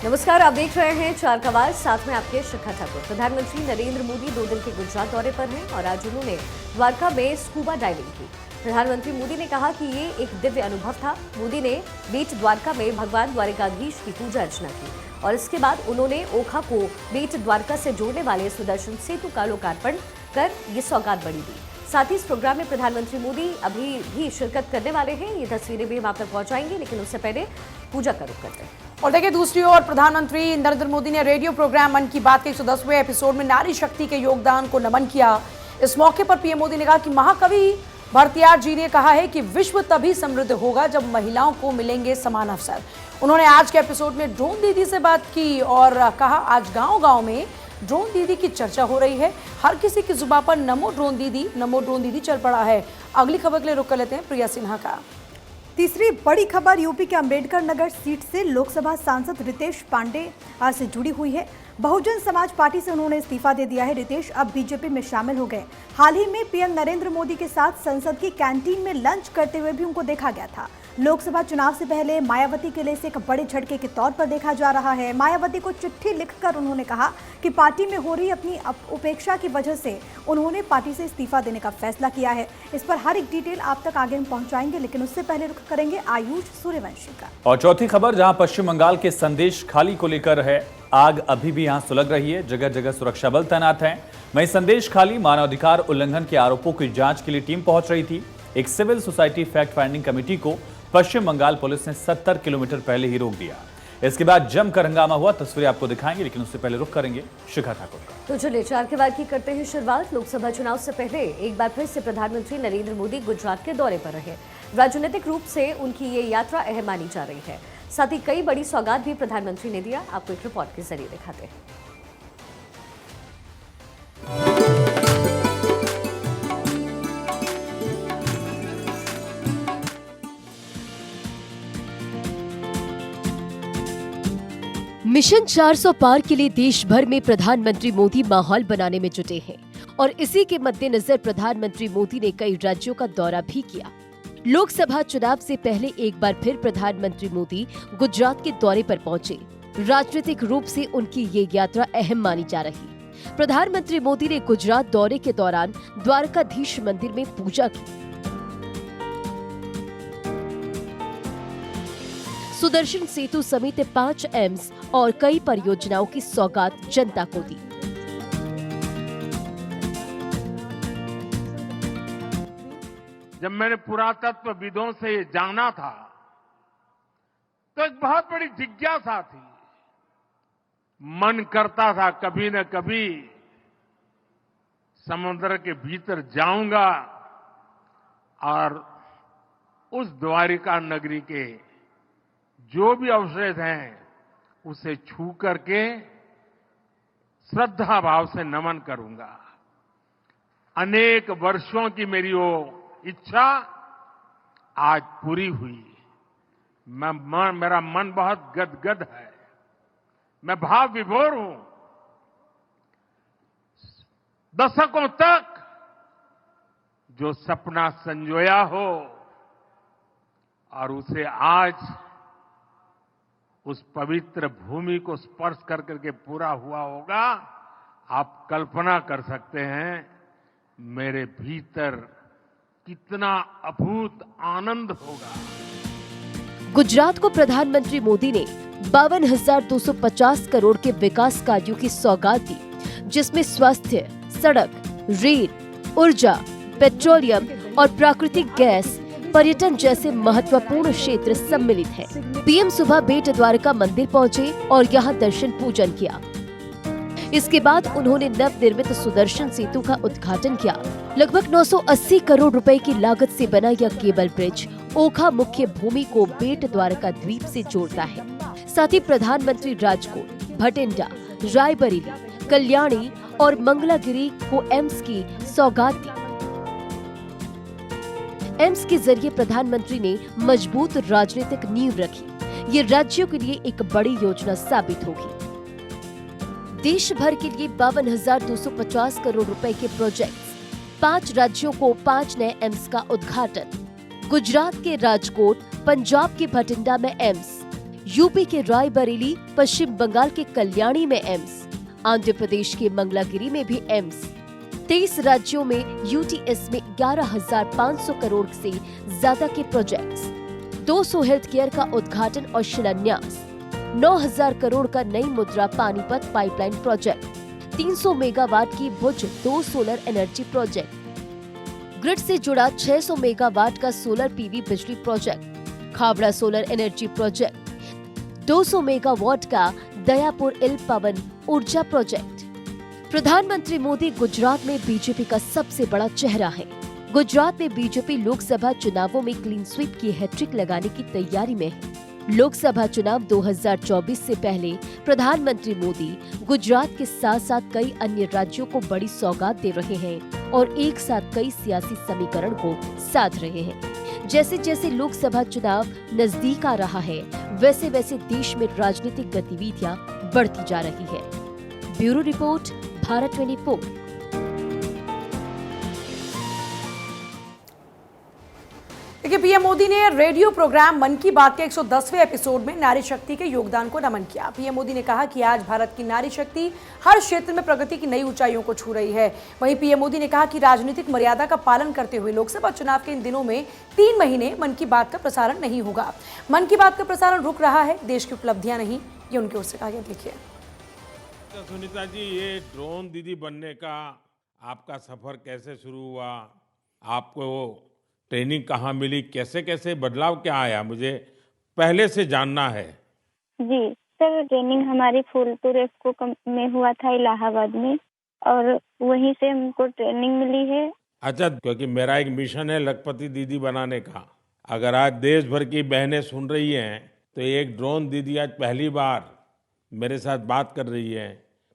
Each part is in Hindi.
नमस्कार, आप देख रहे हैं चार कवाल, साथ में आपके शिखा ठाकुर। प्रधानमंत्री नरेंद्र मोदी 2 दिन के गुजरात दौरे पर हैं और आज उन्होंने द्वारका में स्कूबा डाइविंग की। प्रधानमंत्री मोदी ने कहा कि ये एक दिव्य अनुभव था। मोदी ने बेट द्वारका में भगवान द्वारिकाधीश की पूजा अर्चना की और इसके बाद उन्होंने ओखा को बेट द्वारका से जोड़ने वाले सुदर्शन सेतु का लोकार्पण कर ये सौगात बड़ी दी। साथ ही इस प्रोग्राम में प्रधानमंत्री मोदी अभी भी शिरकत करने वाले हैं। ये तस्वीरें भी हम आप तक पहुंचाएंगे, लेकिन उससे पहले पूजा का रुख करते हैं। और देखिए, दूसरी ओर प्रधानमंत्री नरेंद्र मोदी ने रेडियो प्रोग्राम मन की बात के 110वें एपिसोड में नारी शक्ति के योगदान को नमन किया। इस मौके पर पीएम मोदी ने कहा कि महाकवि भारतियार जी ने कहा है कि विश्व तभी समृद्ध होगा जब महिलाओं को मिलेंगे समान अवसर। उन्होंने आज के एपिसोड में ड्रोन दीदी से बात की और कहा आज गांव-गांव में ड्रोन दीदी की चर्चा हो रही है। हर किसी की जुबान पर नमो ड्रोन दीदी चल पड़ा है। अगली खबर के लिए रुक कर लेते हैं प्रिया सिन्हा का। तीसरी बड़ी खबर यूपी के अंबेडकर नगर सीट से लोकसभा सांसद रितेश पांडे से जुड़ी हुई है। बहुजन समाज पार्टी से उन्होंने इस्तीफा दे दिया है। रितेश अब बीजेपी में शामिल हो गए। हाल ही में पीएम नरेंद्र मोदी के साथ संसद की कैंटीन में लंच करते हुए भी उनको देखा गया था। लोकसभा चुनाव से पहले मायावती के लिए इसे एक बड़े झटके के तौर पर देखा जा रहा है। मायावती को चिट्ठी लिखकर उन्होंने कहा कि पार्टी में हो रही अपनी उपेक्षा की वजह से उन्होंने पार्टी से इस्तीफा देने का फैसला किया है। इस पर हर एक डिटेल आप तक आगे हम पहुंचाएंगे, लेकिन उससे पहले रुख करेंगे आयुष सूर्यवंशी का। और चौथी खबर, जहां पश्चिम बंगाल के संदेश खाली को लेकर है आग, अभी भी यहां सुलग रही है। जगह जगह सुरक्षा बल तैनात हैं। वहीं संदेश खाली मानवाधिकार उल्लंघन के आरोपों की जांच के लिए टीम पहुंच रही थी। एक civil society fact finding committee को पश्चिम बंगाल पुलिस ने 70 किलोमीटर पहले ही रोक दिया। इसके बाद जमकर हंगामा हुआ। तस्वीरें आपको दिखाएंगे, लेकिन उससे पहले रुख करेंगे शिखा ठाकुर का। तो चलिए चार के बाद की करते हैं शुरुआत। लोकसभा चुनाव से पहले एक बार फिर से प्रधानमंत्री नरेंद्र मोदी गुजरात के दौरे पर रहे। राजनीतिक रूप से उनकी ये यात्रा अहम मानी जा रही है। साथ ही कई बड़ी सौगात भी प्रधानमंत्री ने दिया। आपको एक रिपोर्ट के जरिए दिखाते हैं। मिशन 400 पार के लिए देश भर में प्रधानमंत्री मोदी माहौल बनाने में जुटे हैं और इसी के मद्देनजर प्रधानमंत्री मोदी ने कई राज्यों का दौरा भी किया। लोकसभा चुनाव से पहले एक बार फिर प्रधानमंत्री मोदी गुजरात के दौरे पर पहुंचे। राजनीतिक रूप से उनकी ये यात्रा अहम मानी जा रही। प्रधानमंत्री मोदी ने गुजरात दौरे के दौरान द्वारकाधीश मंदिर में पूजा की। सुदर्शन सेतु समेत 5 एम्स और कई परियोजनाओं की सौगात जनता को दी। जब मैंने पुरातत्वविदों से ये जाना था तो एक बहुत बड़ी जिज्ञासा थी। मन करता था कभी न कभी समुद्र के भीतर जाऊंगा और उस द्वारिका नगरी के जो भी अवशेष हैं उसे छू करके श्रद्धा भाव से नमन करूंगा। अनेक वर्षों की मेरी वो इच्छा आज पूरी हुई। मेरा मन बहुत गदगद है। मैं भाव विभोर हूं। दशकों तक जो सपना संजोया हो और उसे आज उस पवित्र भूमि को स्पर्श कर करके पूरा हुआ होगा। आप कल्पना कर सकते हैं मेरे भीतर कितना अभूत आनंद होगा। गुजरात को प्रधानमंत्री मोदी ने 52,250 करोड़ के विकास कार्यों की सौगात दी, जिसमें स्वास्थ्य, सड़क, रेल, ऊर्जा, पेट्रोलियम और प्राकृतिक गैस, पर्यटन जैसे महत्वपूर्ण क्षेत्र सम्मिलित हैं। पीएम सुबह बेट द्वारका मंदिर पहुंचे और यहां दर्शन पूजन किया। इसके बाद उन्होंने नवनिर्मित सुदर्शन सेतु का उद्घाटन किया। लगभग 980 करोड़ रुपए की लागत से बना यह केबल ब्रिज ओखा मुख्य भूमि को बेट द्वारका द्वीप से जोड़ता है। साथ ही प्रधानमंत्री राजकोट, भटिंडा, रायबरेली, कल्याणी और मंगलागिरी को एम्स की सौगात दी। एम्स के जरिए प्रधानमंत्री ने मजबूत राजनीतिक नींव रखी। ये राज्यों के लिए एक बड़ी योजना साबित होगी। देश भर के लिए 52,250 करोड़ रुपए के प्रोजेक्ट्स, 5 राज्यों को 5 नए एम्स का उद्घाटन। गुजरात के राजकोट, पंजाब के भटिंडा में एम्स, यूपी के रायबरेली, पश्चिम बंगाल के कल्याणी में एम्स, आंध्र प्रदेश के मंगलागिरी में भी एम्स, 23 राज्यों में यूटीएस में 11,500 करोड़ से ज्यादा के प्रोजेक्ट्स, 200 हेल्थ केयर का उद्घाटन और शिलान्यास, 9,000 करोड़ का नई मुद्रा पानीपत पाइपलाइन प्रोजेक्ट, 300 मेगावाट की भुज 2 सोलर एनर्जी प्रोजेक्ट, ग्रिड से जुड़ा 600 मेगावाट का सोलर पीवी बिजली project, Khabra solar energy project, 200 megawatt का दयापुर इल पवन ऊर्जा प्रोजेक्ट। प्रधानमंत्री मोदी गुजरात में बीजेपी का सबसे बड़ा चेहरा है। गुजरात में बीजेपी लोकसभा चुनावों में क्लीन स्वीप की हैट्रिक लगाने की तैयारी में है। लोकसभा चुनाव 2024 से पहले प्रधानमंत्री मोदी गुजरात के साथ साथ कई अन्य राज्यों को बड़ी सौगात दे रहे हैं और एक साथ कई सियासी समीकरण को साध रहे हैं। जैसे जैसे लोकसभा चुनाव नजदीक आ रहा है, वैसे वैसे देश में राजनीतिक गतिविधियां बढ़ती जा रही है। Bureau report, Bharat 24। देखिए, पीएम मोदी ने रेडियो प्रोग्राम मन की बात के 110वें एपिसोड में नारी शक्ति के योगदान को नमन किया। पीएम मोदी ने कहा कि आज भारत की नारी शक्ति हर क्षेत्र में प्रगति की नई ऊंचाइयों को छू रही है। वहीं पीएम मोदी ने कहा कि राजनीतिक मर्यादा का पालन करते हुए लोकसभा चुनाव के इन दिनों में 3 महीने मन की बात का प्रसारण नहीं होगा। मन की बात का प्रसारण रुक रहा है, देश की उपलब्धियां नहीं, ये उनकी ओर से कहा गया। देखिए सुनीता जी, ये ड्रोन दीदी बनने का आपका सफर कैसे शुरू हुआ? आपको ट्रेनिंग कहाँ मिली? कैसे कैसे बदलाव क्या आया, मुझे पहले से जानना है। जी सर, ट्रेनिंग हमारी फूलपुर एफको में हुआ था, इलाहाबाद में, और वहीं से हमको ट्रेनिंग मिली है। अच्छा, क्योंकि मेरा एक मिशन है लखपति दीदी बनाने का। अगर आज देश भर की बहनें सुन रही हैं तो एक ड्रोन दीदी आज पहली बार मेरे साथ बात कर रही है,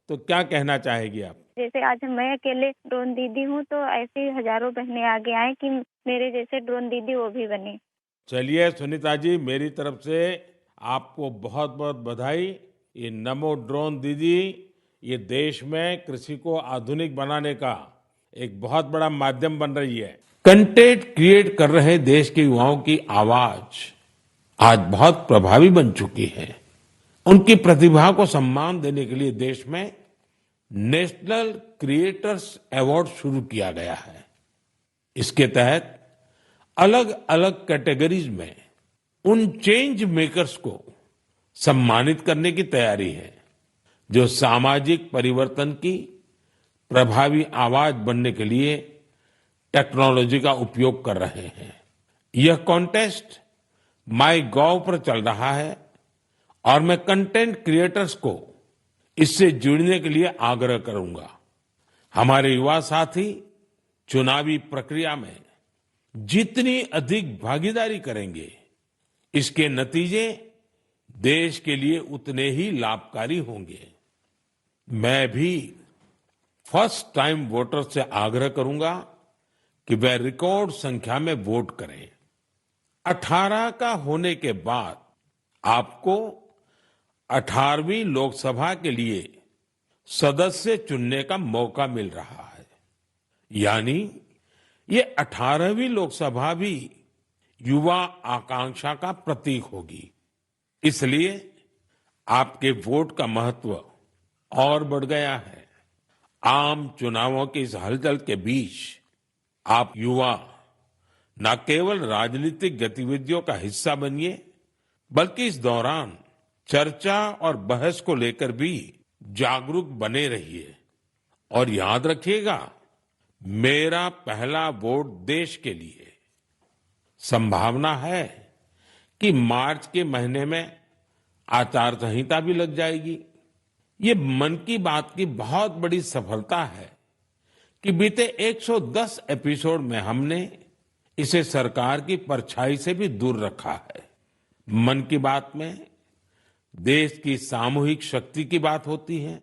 तो क्या कहना चाहेगी आप? जैसे आज मैं अकेले ड्रोन दीदी हूँ, तो ऐसी हजारों बहनें आगे आए कि मेरे जैसे ड्रोन दीदी वो भी बने। चलिए सुनीता जी, मेरी तरफ से आपको बहुत बहुत बधाई। ये नमो ड्रोन दीदी ये देश में कृषि को आधुनिक बनाने का एक बहुत बड़ा माध्यम बन रही है। कंटेंट क्रिएट कर रहे देश के युवाओं की आवाज आज बहुत प्रभावी बन चुकी है। उनकी प्रतिभा को सम्मान देने के लिए देश में नेशनल क्रिएटर्स अवार्ड शुरू किया गया है। इसके तहत अलग अलग कैटेगरीज में उन चेंज मेकर्स को सम्मानित करने की तैयारी है जो सामाजिक परिवर्तन की प्रभावी आवाज बनने के लिए टेक्नोलॉजी का उपयोग कर रहे हैं। यह कॉन्टेस्ट माईगॉव पर चल रहा है और मैं कंटेंट क्रिएटर्स को इससे जुड़ने के लिए आग्रह करूंगा। हमारे युवा साथी चुनावी प्रक्रिया में जितनी अधिक भागीदारी करेंगे, इसके नतीजे देश के लिए उतने ही लाभकारी होंगे। मैं भी फर्स्ट टाइम वोटर से आग्रह करूंगा कि वह रिकॉर्ड संख्या में वोट करें। 18 का होने के बाद आपको 18वीं लोकसभा के लिए सदस्य चुनने का मौका मिल रहा है। यानी ये 18वीं लोकसभा भी युवा आकांक्षा का प्रतीक होगी। इसलिए आपके वोट का महत्व और बढ़ गया है। आम चुनावों की इस हलचल के बीच आप युवा न केवल राजनीतिक गतिविधियों का हिस्सा बनिए, बल्कि इस दौरान चर्चा और बहस को लेकर भी जागरूक बने रहिए। और याद रखिएगा, मेरा पहला वोट देश के लिए। संभावना है कि मार्च के महीने में आचार संहिता भी लग जाएगी। ये मन की बात की बहुत बड़ी सफलता है कि बीते 110 एपिसोड में हमने इसे सरकार की परछाई से भी दूर रखा है। मन की बात में देश की सामूहिक शक्ति की बात होती है।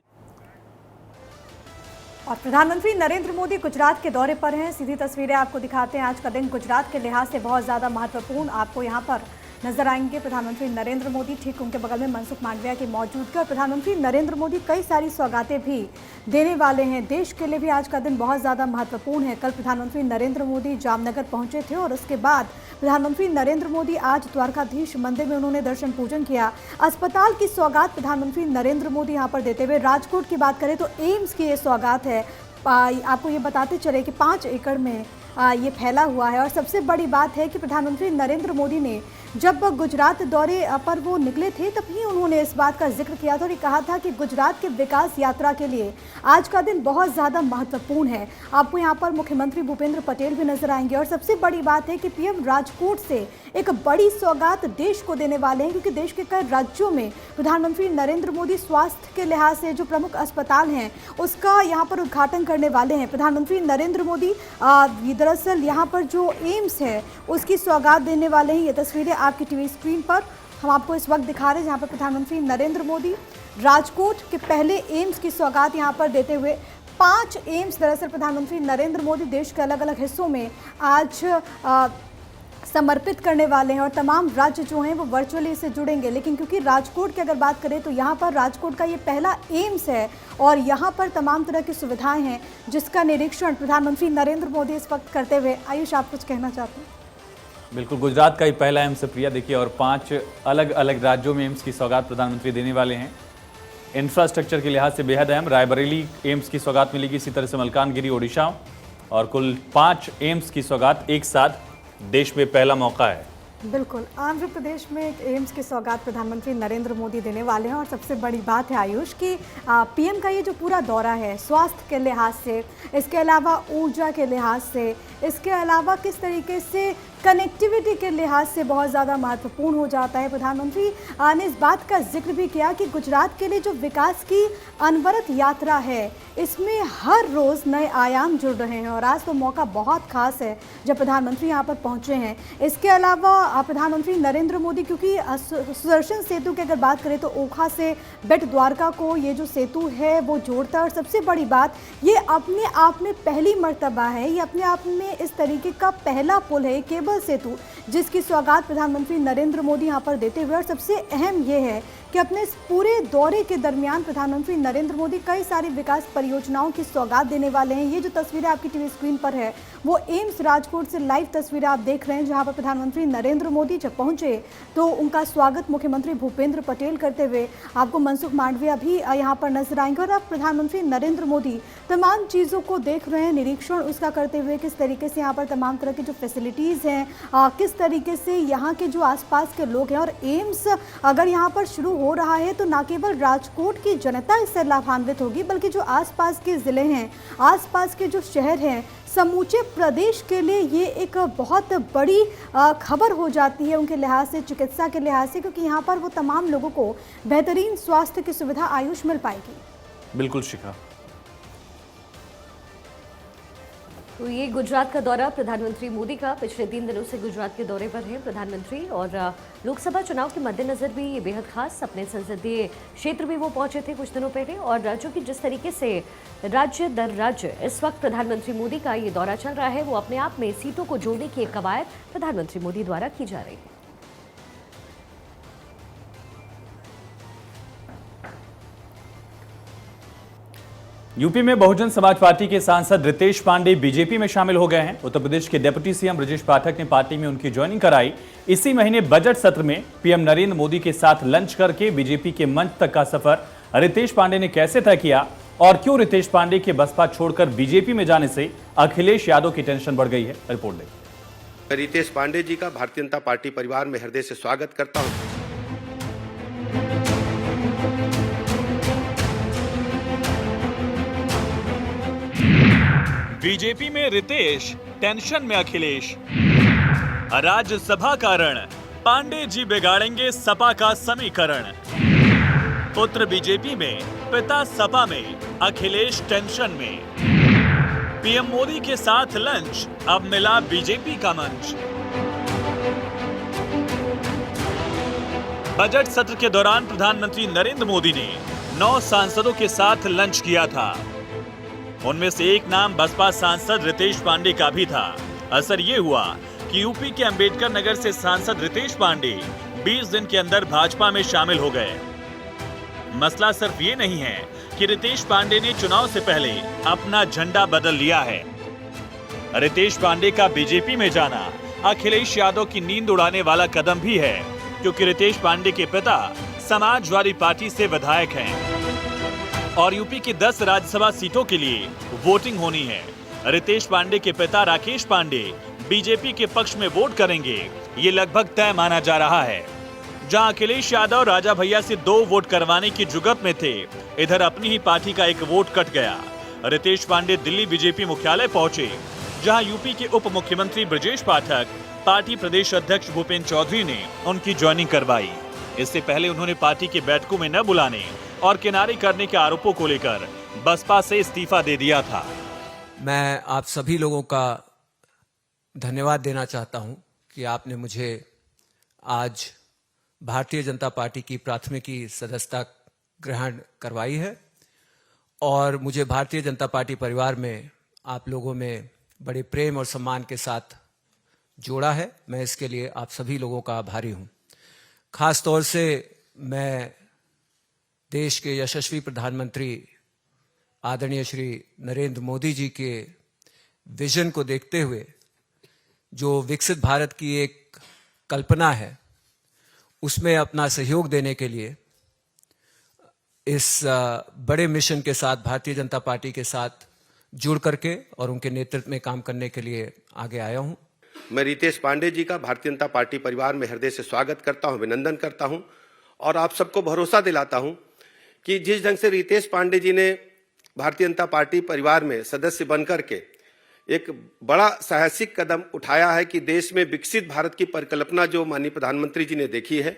और प्रधानमंत्री नरेंद्र मोदी गुजरात के दौरे पर हैं। सीधी तस्वीरें आपको दिखाते हैं। आज का दिन गुजरात के लिहाज से बहुत ज़्यादा महत्वपूर्ण आपको यहाँ पर नजर आएंगे प्रधानमंत्री नरेंद्र मोदी। ठीक उनके बगल में मनसुख मांडविया की मौजूदगी। और प्रधानमंत्री नरेंद्र मोदी कई सारी सौगातें भी देने वाले हैं। देश के लिए भी आज का दिन बहुत ज़्यादा महत्वपूर्ण है। कल प्रधानमंत्री नरेंद्र मोदी जामनगर पहुंचे थे और उसके बाद प्रधानमंत्री नरेंद्र मोदी आज द्वारकाधीश मंदिर में उन्होंने दर्शन पूजन किया। अस्पताल की सौगात प्रधानमंत्री नरेंद्र मोदी यहाँ पर देते हुए, राजकोट की बात करें तो एम्स की ये सौगात है। आपको ये बताते चले कि 5 एकड़ में ये फैला हुआ है। और सबसे बड़ी बात है कि प्रधानमंत्री नरेंद्र मोदी ने जब गुजरात दौरे पर वो निकले थे तभी उन्होंने इस बात का जिक्र किया था और ये कहा था कि गुजरात के विकास यात्रा के लिए आज का दिन बहुत ज़्यादा महत्वपूर्ण है। आपको यहाँ पर मुख्यमंत्री भूपेंद्र पटेल भी नजर आएंगे। और सबसे बड़ी बात है कि पीएम राजकोट से एक बड़ी सौगात देश को देने वाले हैं, क्योंकि देश के कई राज्यों में प्रधानमंत्री नरेंद्र मोदी स्वास्थ्य के लिहाज से जो प्रमुख अस्पताल हैं उसका यहाँ पर उद्घाटन करने वाले हैं। प्रधानमंत्री नरेंद्र मोदी दरअसल यहाँ पर जो एम्स है उसकी सौगात देने वाले हैं। ये तस्वीरें आपकी टीवी स्क्रीन पर हम आपको इस वक्त दिखा रहे हैं, जहाँ पर प्रधानमंत्री नरेंद्र मोदी राजकोट के पहले एम्स की सौगात यहाँ पर देते हुए 5 एम्स दरअसल प्रधानमंत्री नरेंद्र मोदी देश के अलग अलग हिस्सों में आज समर्पित करने वाले हैं। और तमाम राज्य जो हैं वो वर्चुअली इससे जुड़ेंगे। लेकिन क्योंकि राजकोट की अगर बात करें तो यहाँ पर राजकोट का ये पहला एम्स है और यहाँ पर तमाम तरह की सुविधाएं हैं जिसका निरीक्षण प्रधानमंत्री नरेंद्र मोदी इस वक्त करते हुए। आयुष, आप कुछ कहना चाहते हैं? बिल्कुल, गुजरात का ही पहला एम्स है प्रिया। देखिए, और 5 अलग अलग राज्यों में एम्स की सौगात प्रधानमंत्री देने वाले हैं। इंफ्रास्ट्रक्चर के लिहाज से बेहद अहम रायबरेली एम्स की सौगात मिलेगी, इसी तरह से मलकानगिरी ओडिशा, और कुल 5 एम्स की सौगात एक साथ देश में पहला मौका है। बिल्कुल, आंध्र प्रदेश में एक एम्स की सौगात प्रधानमंत्री नरेंद्र मोदी देने वाले हैं। और सबसे बड़ी बात है आयुष कि पीएम का ये जो पूरा दौरा है स्वास्थ्य के लिहाज से, इसके अलावा ऊर्जा के लिहाज से, इसके अलावा किस तरीके से कनेक्टिविटी के लिहाज से बहुत ज़्यादा महत्वपूर्ण हो जाता है। प्रधानमंत्री ने इस बात का जिक्र भी किया कि गुजरात के लिए जो विकास की अनवरत यात्रा है इसमें हर रोज़ नए आयाम जुड़ रहे हैं। और आज तो मौका बहुत खास है जब प्रधानमंत्री यहाँ पर पहुँचे हैं। इसके अलावा प्रधानमंत्री नरेंद्र मोदी, क्योंकि सुदर्शन सेतु की अगर बात करें तो ओखा से बेट द्वारका को ये जो सेतु है वो जोड़ता है। और सबसे बड़ी बात, ये अपने आप में पहली मर्तबा है, ये अपने आप में इस तरीके का पहला पुल है, केबल सेतु, जिसकी सौगात प्रधानमंत्री नरेंद्र मोदी यहाँ पर देते हुए। और सबसे अहम ये है कि अपने इस पूरे दौरे के दरमियान प्रधानमंत्री नरेंद्र मोदी कई सारी विकास परियोजनाओं की सौगात देने वाले हैं। ये जो तस्वीरें आपकी टीवी स्क्रीन पर है वो एम्स राजकोट से लाइव तस्वीरें आप देख रहे हैं, जहां पर प्रधानमंत्री नरेंद्र मोदी जब पहुंचे तो उनका स्वागत मुख्यमंत्री भूपेंद्र पटेल करते हुए आपको मनसुख मांडविया भी यहाँ पर नजर आएंगे। और अब प्रधानमंत्री नरेंद्र मोदी तमाम चीज़ों को देख रहे हैं, निरीक्षण उसका करते हुए, किस तरीके से यहाँ पर तमाम तरह की जो फैसिलिटीज़ हैं, किस तरीके से यहाँ के जो आसपास के लोग हैं। और एम्स अगर यहाँ पर शुरू हो रहा है तो न केवल राजकोट की जनता इससे लाभान्वित होगी, बल्कि जो आसपास के ज़िले हैं, आसपास के जो शहर हैं, समूचे प्रदेश के लिए ये एक बहुत बड़ी खबर हो जाती है उनके लिहाज से, चिकित्सा के लिहाज से, क्योंकि यहाँ पर वो तमाम लोगों को बेहतरीन स्वास्थ्य की सुविधा आयुष मिल पाएगी। बिल्कुल शिखा। तो ये गुजरात का दौरा प्रधानमंत्री मोदी का, पिछले 3 दिनों से गुजरात के दौरे पर हैं प्रधानमंत्री। और लोकसभा चुनाव के मद्देनजर भी ये बेहद खास, अपने संसदीय क्षेत्र भी वो पहुंचे थे कुछ दिनों पहले। और चूंकि जिस तरीके से राज्य दर राज्य इस वक्त प्रधानमंत्री मोदी का ये दौरा चल रहा है, वो अपने आप में सीटों को जोड़ने की एक कवायद प्रधानमंत्री मोदी द्वारा की जा रही है। यूपी में बहुजन समाज पार्टी के सांसद रितेश पांडे बीजेपी में शामिल हो गए हैं। उत्तर प्रदेश के डिप्टी सीएम ब्रजेश पाठक ने पार्टी में उनकी ज्वाइनिंग कराई। इसी महीने बजट सत्र में पीएम नरेंद्र मोदी के साथ लंच करके बीजेपी के मंच तक का सफर रितेश पांडे ने कैसे तय किया और क्यों रितेश पांडे के बसपा छोड़कर बीजेपी में जाने से अखिलेश यादव की टेंशन बढ़ गई है, रिपोर्ट देखिए। रितेश पांडे जी का भारतीय जनता पार्टी परिवार में हृदय से स्वागत करता हूं। बीजेपी में रितेश, टेंशन में अखिलेश। राज्यसभा कारण पांडे जी बिगाड़ेंगे सपा का समीकरण। पुत्र बीजेपी में, पिता सपा में, अखिलेश टेंशन में। पीएम मोदी के साथ लंच, अब मिला बीजेपी का मंच। बजट सत्र के दौरान प्रधानमंत्री नरेंद्र मोदी ने 9 सांसदों के साथ लंच किया था। उनमें से एक नाम बसपा सांसद रितेश पांडे का भी था। असर ये हुआ कि यूपी के अंबेडकर नगर से सांसद रितेश पांडे 20 दिन के अंदर भाजपा में शामिल हो गए। मसला सिर्फ ये नहीं है कि रितेश पांडे ने चुनाव से पहले अपना झंडा बदल लिया है। रितेश पांडे का बीजेपी में जाना अखिलेश यादव की नींद उड़ाने वाला कदम भी है, क्योंकि रितेश पांडे के पिता समाजवादी पार्टी से विधायक हैं और यूपी की 10 राज्यसभा सीटों के लिए वोटिंग होनी है। रितेश पांडे के पिता राकेश पांडे बीजेपी के पक्ष में वोट करेंगे, ये लगभग तय माना जा रहा है। जहां अखिलेश यादव राजा भैया से 2 वोट करवाने की जुगत में थे, इधर अपनी ही पार्टी का एक वोट कट गया। रितेश पांडे दिल्ली बीजेपी मुख्यालय पहुंचे, जहां यूपी के उप मुख्यमंत्री ब्रजेश पाठक, पार्टी प्रदेश अध्यक्ष भूपेंद्र चौधरी ने उनकी ज्वाइनिंग करवाई। इससे पहले उन्होंने पार्टी की बैठकों में न बुलाने और किनारे करने के आरोपों को लेकर बसपा से इस्तीफा दे दिया था। मैं आप सभी लोगों का धन्यवाद देना चाहता हूं कि आपने मुझे आज भारतीय जनता पार्टी की प्राथमिकी सदस्यता ग्रहण करवाई है और मुझे भारतीय जनता पार्टी परिवार में आप लोगों में बड़े प्रेम और सम्मान के साथ जोड़ा है। मैं इसके लिए आप सभी लोगों का आभारी हूं। खास तौर से मैं देश के यशस्वी प्रधानमंत्री आदरणीय श्री नरेंद्र मोदी जी के विजन को देखते हुए जो विकसित भारत की एक कल्पना है, उसमें अपना सहयोग देने के लिए इस बड़े मिशन के साथ भारतीय जनता पार्टी के साथ जुड़ करके और उनके नेतृत्व में काम करने के लिए आगे आया हूं। मैं रितेश पांडे जी का भारतीय जनता पार्टी परिवार में हृदय से स्वागत करता हूं, अभिनंदन करता हूं और आप सबको भरोसा दिलाता हूं कि जिस ढंग से रितेश पांडे जी ने भारतीय जनता पार्टी परिवार में सदस्य बनकर के एक बड़ा साहसिक कदम उठाया है कि देश में विकसित भारत की परिकल्पना जो माननीय प्रधानमंत्री जी ने देखी है,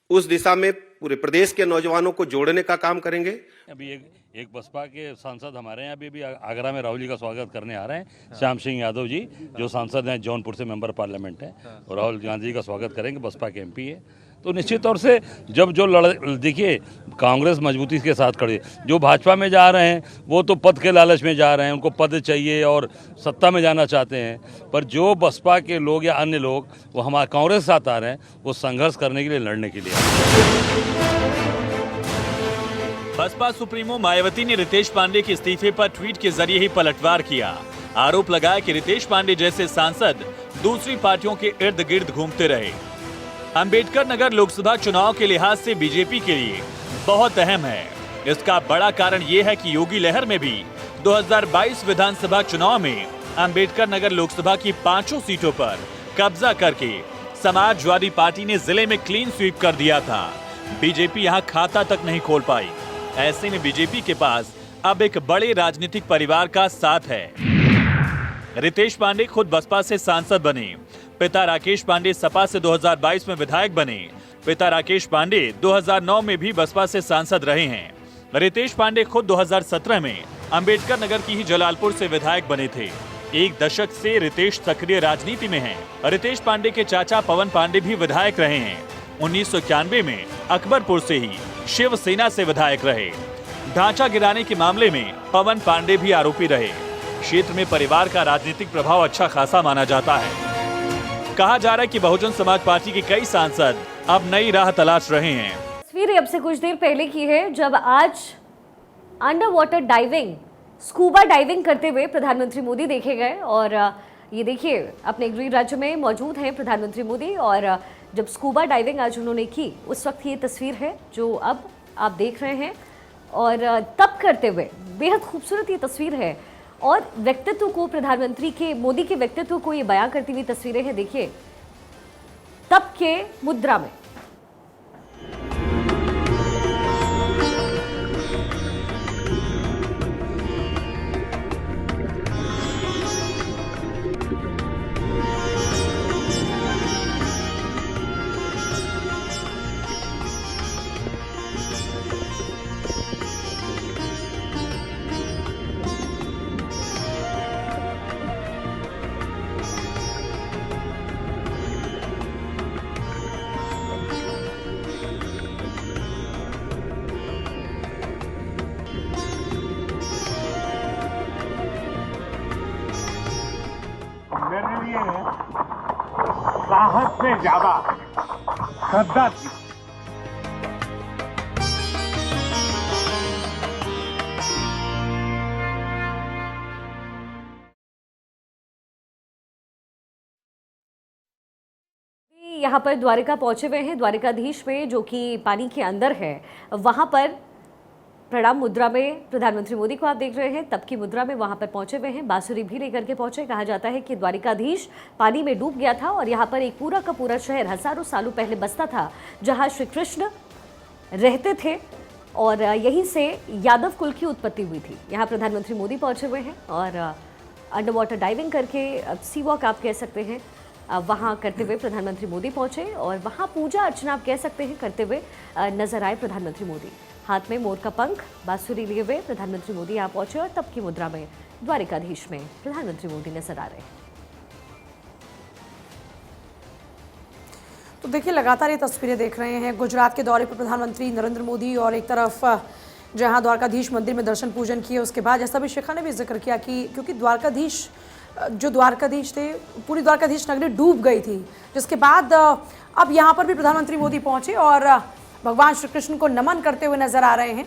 उस दिशा में पूरे प्रदेश के नौजवानों को जोड़ने का काम करेंगे। अभी एक बसपा के सांसद हमारे यहाँ अभी आगरा में राहुल जी का स्वागत करने आ रहे हैं। श्याम सिंह यादव जी जो सांसद हैं, जौनपुर से मेंबर पार्लियामेंट हैं, और राहुल गांधी जी का स्वागत करेंगे, बसपा के एमपी है। तो निश्चित तौर से जब जो देखिए कांग्रेस मजबूती के साथ खड़ी, जो भाजपा में जा रहे हैं वो तो पद के लालच में जा रहे हैं, उनको पद चाहिए और सत्ता में जाना चाहते हैं। पर जो बसपा के लोग या अन्य लोग वो हमारे कांग्रेस के साथ आ रहे हैं, वो संघर्ष करने के लिए, लड़ने के लिए। बसपा सुप्रीमो मायावती ने रितेश पांडे के इस्तीफे पर ट्वीट के जरिए ही पलटवार किया। आरोप लगाया कि रितेश पांडे जैसे सांसद दूसरी पार्टियों के इर्द गिर्द घूमते रहे। अंबेडकर नगर लोकसभा चुनाव के लिहाज से बीजेपी के लिए बहुत अहम है। इसका बड़ा कारण ये है कि योगी लहर में भी 2022 विधानसभा चुनाव में अंबेडकर नगर लोकसभा की 5 सीटों पर कब्जा करके समाजवादी पार्टी ने जिले में क्लीन स्वीप कर दिया था। बीजेपी यहां खाता तक नहीं खोल पाई। ऐसे में बीजेपी के पास अब एक बड़े राजनीतिक परिवार का साथ है। रितेश पांडे खुद बसपा से सांसद बने। पिता राकेश पांडे सपा से 2022 में विधायक बने। पिता राकेश पांडे 2009 में भी बसपा से सांसद रहे हैं। रितेश पांडे खुद 2017 में अंबेडकर नगर की ही जलालपुर से विधायक बने थे। एक दशक से रितेश सक्रिय राजनीति में हैं। रितेश पांडे के चाचा पवन पांडे भी विधायक रहे हैं। 1991 में अकबरपुर से ही शिवसेना से विधायक रहे। ढांचा गिराने के मामले में पवन पांडे भी आरोपी रहे। क्षेत्र में परिवार का राजनीतिक प्रभाव अच्छा खासा माना जाता है। कहा जा रहा है कि बहुजन समाज पार्टी के कई सांसद अब नई राह तलाश रहे हैं। तस्वीर अब से कुछ देर पहले की है, जब आज under water diving, scuba diving करते हुए प्रधानमंत्री मोदी देखे गए। और ये देखिए, अपने गृह राज्य में मौजूद हैं प्रधानमंत्री मोदी, और जब स्कूबा डाइविंग आज उन्होंने की, उस वक्त ये तस्वीर है जो अब आप देख रहे हैं। और तब करते हुए बेहद खूबसूरत ये तस्वीर है और व्यक्तित्व को, प्रधानमंत्री के, मोदी के व्यक्तित्व को ये बयां करती हुई तस्वीरें हैं। देखिए, तब के मुद्रा में मेरे लिए साहस से ज्यादा श्रद्धा थी। यहाँ पर द्वारिका पहुंचे हुए हैं। द्वारिकाधीश में जो कि पानी के अंदर है, वहां पर प्रणाम मुद्रा में प्रधानमंत्री मोदी को आप देख रहे हैं। तब की मुद्रा में वहां पर पहुंचे हुए हैं, बांसुरी भी लेकर के पहुंचे। कहा जाता है कि द्वारिकाधीश पानी में डूब गया था और यहाँ पर एक पूरा का पूरा शहर हजारों सालों पहले बसता था, जहाँ श्री कृष्ण रहते थे और यहीं से यादव कुल की उत्पत्ति हुई थी। यहाँ प्रधानमंत्री मोदी पहुंचे हुए हैं और अंडर वाटर डाइविंग करके, सी वॉक आप कह सकते हैं, वहाँ करते हुए प्रधानमंत्री मोदी पहुंचे और वहाँ पूजा अर्चना आप कह सकते हैं करते हुए नजर आए प्रधानमंत्री मोदी। हाथ में मोर का पंख, बांसुरी लिए हुए प्रधानमंत्री मोदी यहाँ पहुंचे और तब की मुद्रा में द्वारिकाधीश में प्रधानमंत्री मोदी नजर आ रहे हैं। तो देखिए, लगातार ये तस्वीरें देख रहे हैं गुजरात के दौरे पर प्रधानमंत्री नरेंद्र मोदी, और एक तरफ जहां द्वारकाधीश मंदिर में दर्शन पूजन किए, उसके बाद जैसा भी शिखा ने भी जिक्र किया कि क्योंकि द्वारकाधीश थे, पूरी द्वारकाधीश नगरी डूब गई थी, जिसके बाद अब यहाँ पर भी प्रधानमंत्री मोदी पहुंचे और भगवान श्री कृष्ण को नमन करते हुए नजर आ रहे हैं।